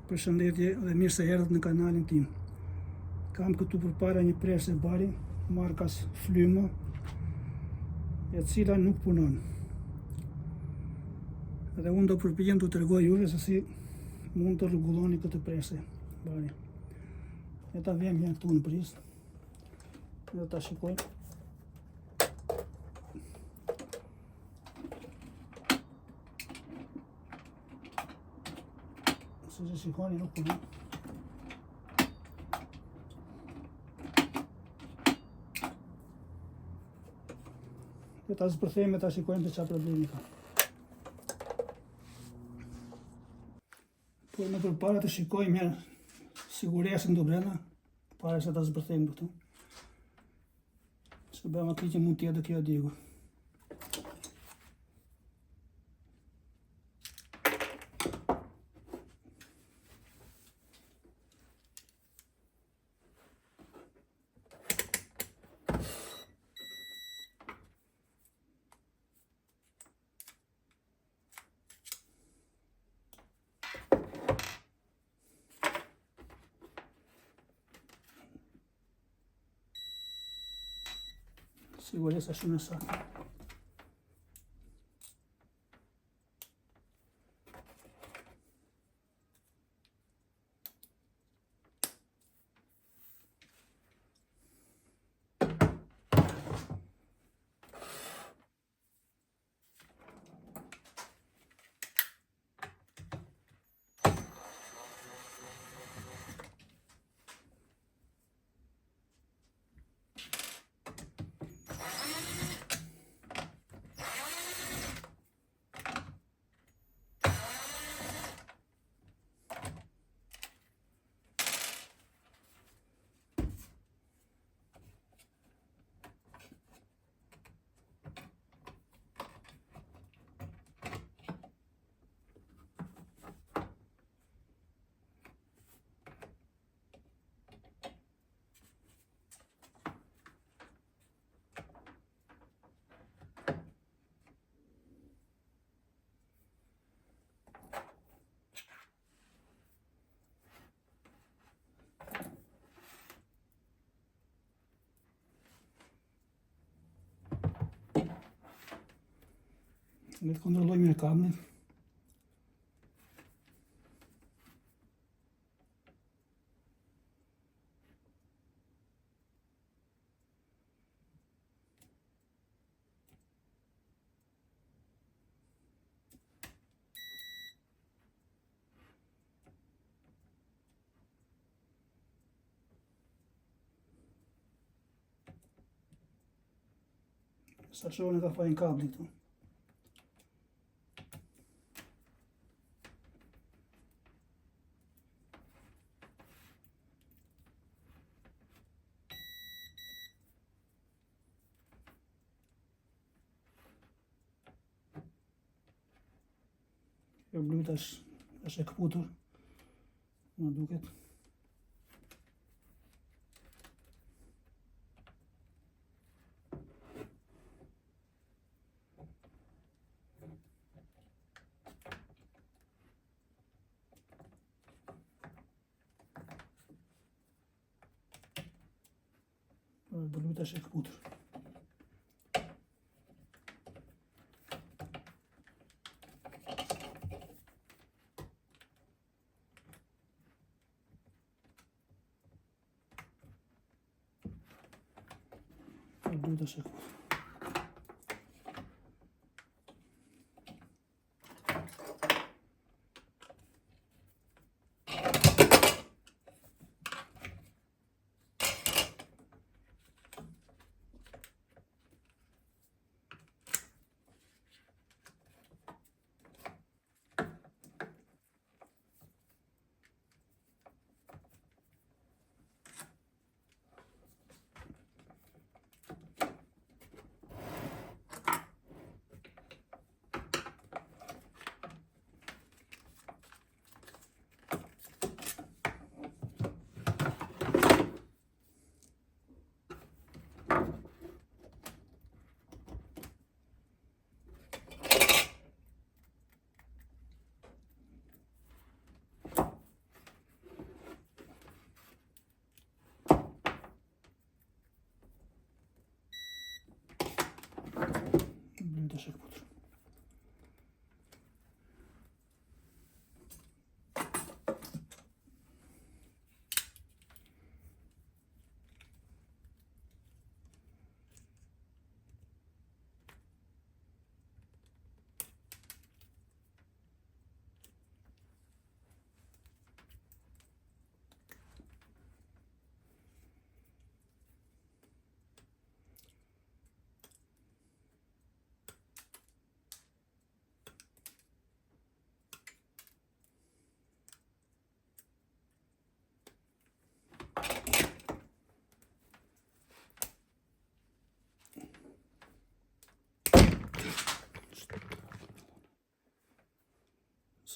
Përshëndetje dhe mirë se erdhët në kanalin tim. Kam këtu përpara një presë bari markas Flymo, e cila nuk punon. Dhe unë do përpiqem t'u tregoj juve se si mund të rregulloni këtë presë bari. Ne ta vjem këtu në prizë. Dhe ta shikojmë. Si që shikoni nuk punon. Dhe ta zbërthejmë e ta shikojmë të qa problemi ka. Por në përpara të shikojmë herë siguresën do brenda, pare se ta zbërthejmë këtu. Se bëma këti që mund t'jetë dhe kjo djegu. Siguresa shumë e saktë. Le të kontrollojmë me kablin. Sa shohën ka fajin kabli këtu. Kjo bluta është e këputur, më duket. Bluta është e këputur. Bluta është e këputur.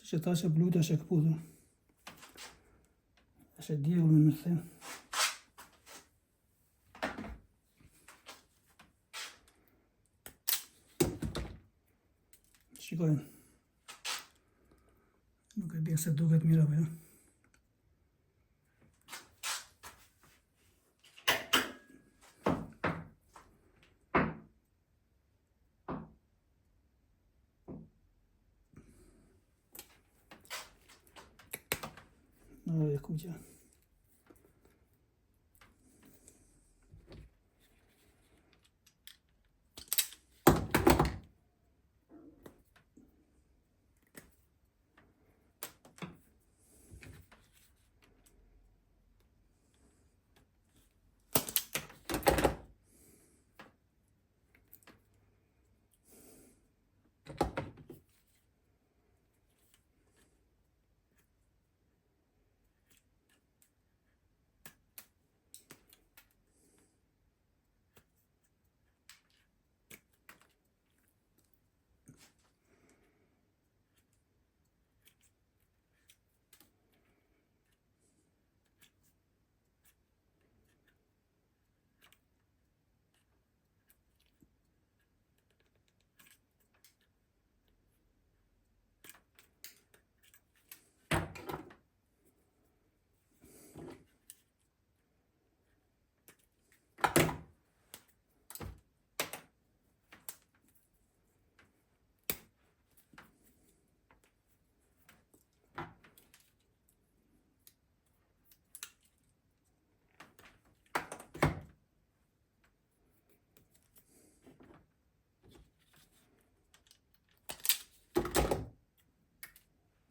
Ще та ще блюдо ще буду. Ще ділимо це. Чекаємо. Ну-ка, бе се дугат мира бе. Ой, кутя.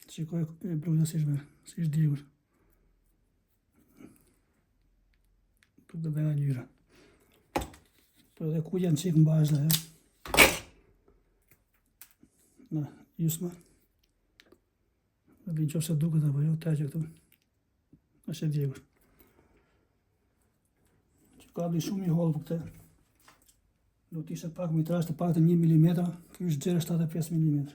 Чекай, блюдо сиш дігор. Тут да бена дюра. Тут да кудjan chicken bazda ya. Na, jusma. Da bin çok sa duga da bayo tercih tu. Așa dігор. Čekaj, šumi hol bukte. Do ti se pak metraž, da pak da 1 mm, kyš džera šta da 5 mm.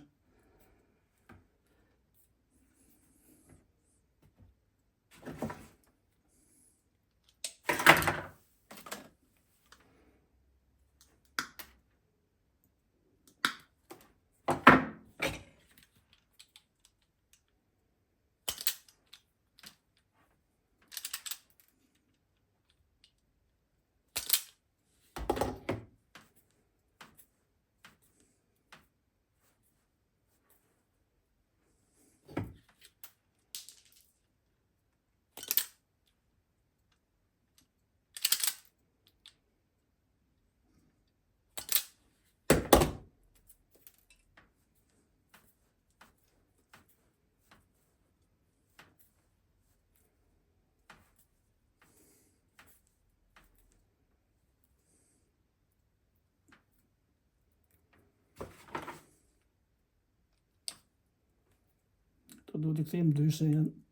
Da doe ik hem dus en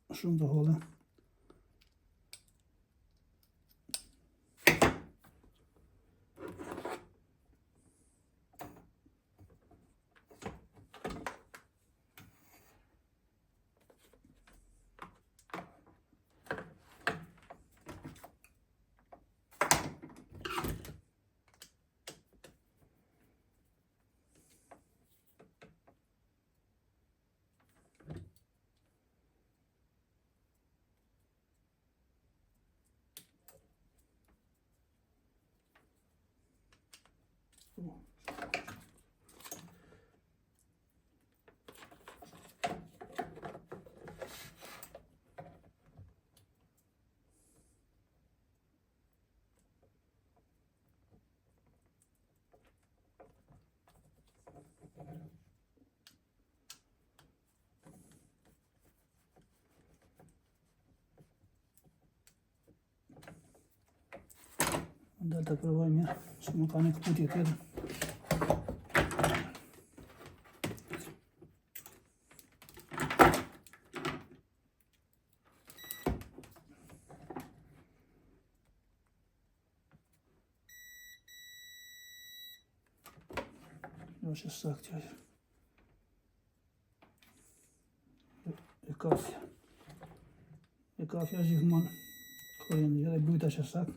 zo'n te holen. Da открываем я, смыкаем к пути это. Я сейчас так делаю. kafe. E kafeja gjithmonë koriandri, edhe bujta që sak.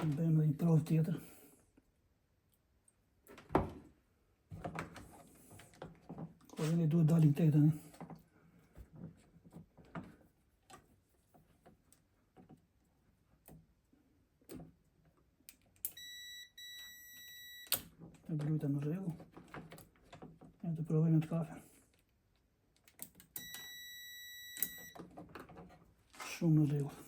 Bëjmë dhe një provë tjetër. Koriandri duhet dalin tek tani. E bluta në rregull. E të provojmë të kafe. Shumë në rregull.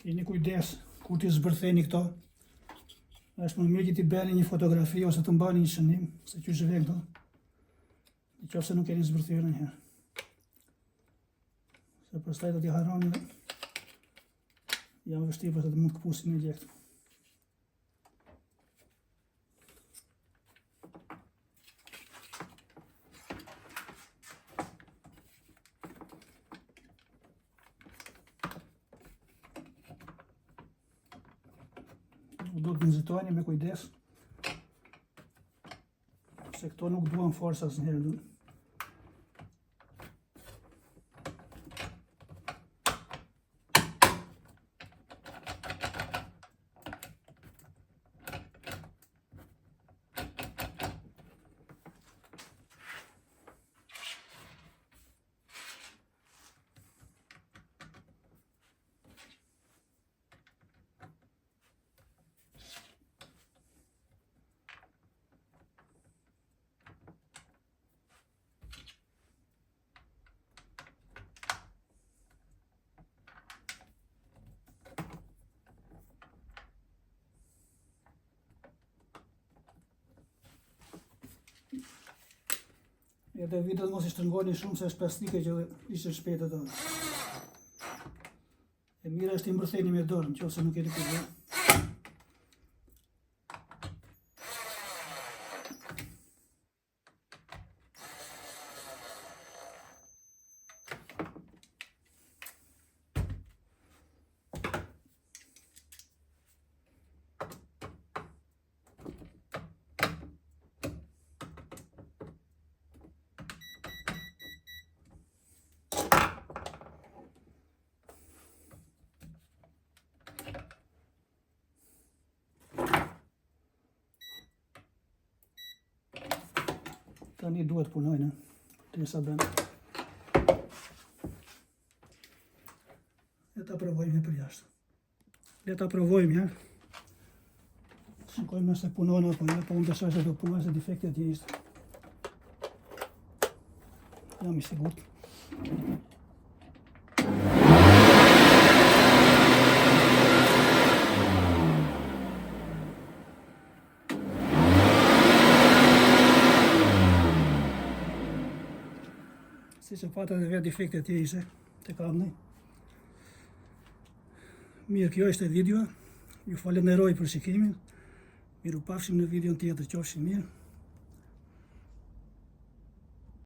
Keni kujdes kur t'i zbërtheni këto. Është më mirë që t'i bëni një fotografi ose të mbani një shënim, se që zhve këto. Në qoftë se nuk keni zbërthyer ndonjëherë. Se pastaj do t'i harroni dhe janë vështirë për të mund të këpusin një gjekt. Do të nxitojni me kujdes, se këto nuk duan forca asnjëherë. Edhe videot mos i shtrëngoni shumë se është plastike që ishte shpejt ato. E mira është i mbërtheni me dorë, nëse nuk keni kujdes. Tani duhet punojnë, derisa bën. Le ta provojmë për jashtë. Le ta provojmë, ja. Shikojmë nëse punon apo jo, po unë besoj se do punoj, se defekti atje ishte. Jam i sigurt. Si që pata dhe vetë defekte tje ishe të kamni. Mirë, kjo është e video. Ju falenderoj për shikimin. Miru pafshim në videon tjetër, qofshim mirë.